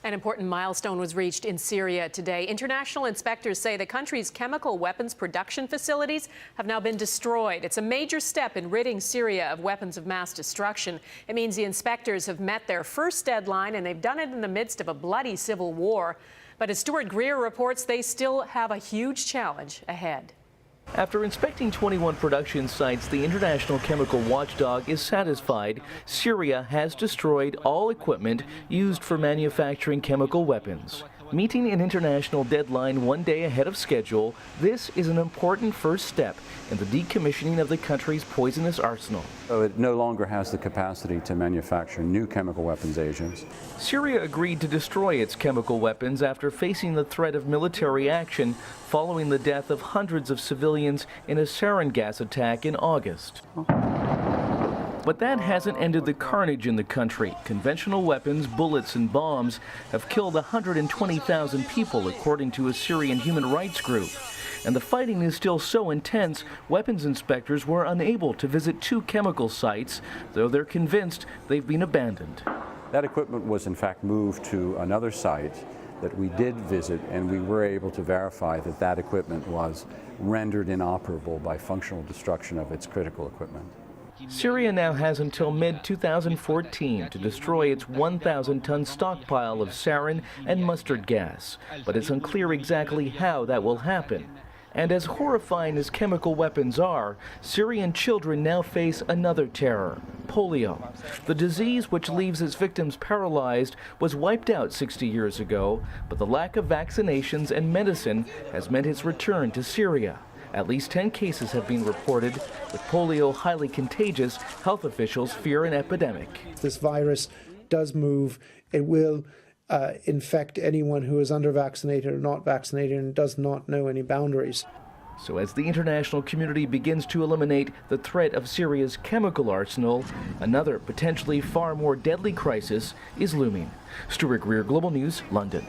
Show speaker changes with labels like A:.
A: An important milestone was reached in Syria today. International inspectors say the country's chemical weapons production facilities have now been destroyed. It's a major step in ridding Syria of weapons of mass destruction. It means the inspectors have met their first deadline, and they've done it in the midst of a bloody civil war. But as Stuart Greer reports, they still have a huge challenge ahead.
B: After inspecting 21 production sites, the international chemical watchdog is satisfied Syria has destroyed all equipment used for manufacturing chemical weapons. Meeting an international deadline one day ahead of schedule, this is an important first step in the decommissioning of the country's poisonous arsenal.
C: So it no longer has the capacity to manufacture new chemical weapons agents.
B: Syria agreed to destroy its chemical weapons after facing the threat of military action following the death of hundreds of civilians in a sarin gas attack in August. But that hasn't ended the carnage in the country. Conventional weapons, bullets and bombs have killed 120,000 people, according to a Syrian human rights group. And the fighting is still so intense, weapons inspectors were unable to visit 2 chemical sites, though they're convinced they've been abandoned.
C: That equipment was in fact moved to another site that we did visit, and we were able to verify that that equipment was rendered inoperable by functional destruction of its critical equipment.
B: Syria now has until mid-2014 to destroy its 1,000-ton stockpile of sarin and mustard gas, but it's unclear exactly how that will happen. And as horrifying as chemical weapons are, Syrian children now face another terror: polio. The disease, which leaves its victims paralyzed, was wiped out 60 years ago, but the lack of vaccinations and medicine has meant its return to Syria. At least 10 cases have been reported. With polio highly contagious, health officials fear an epidemic.
D: This virus does move. It will infect anyone who is under-vaccinated or not vaccinated and does not know any boundaries.
B: So as the international community begins to eliminate the threat of Syria's chemical arsenal, another potentially far more deadly crisis is looming. Stuart Greer, Global News, London.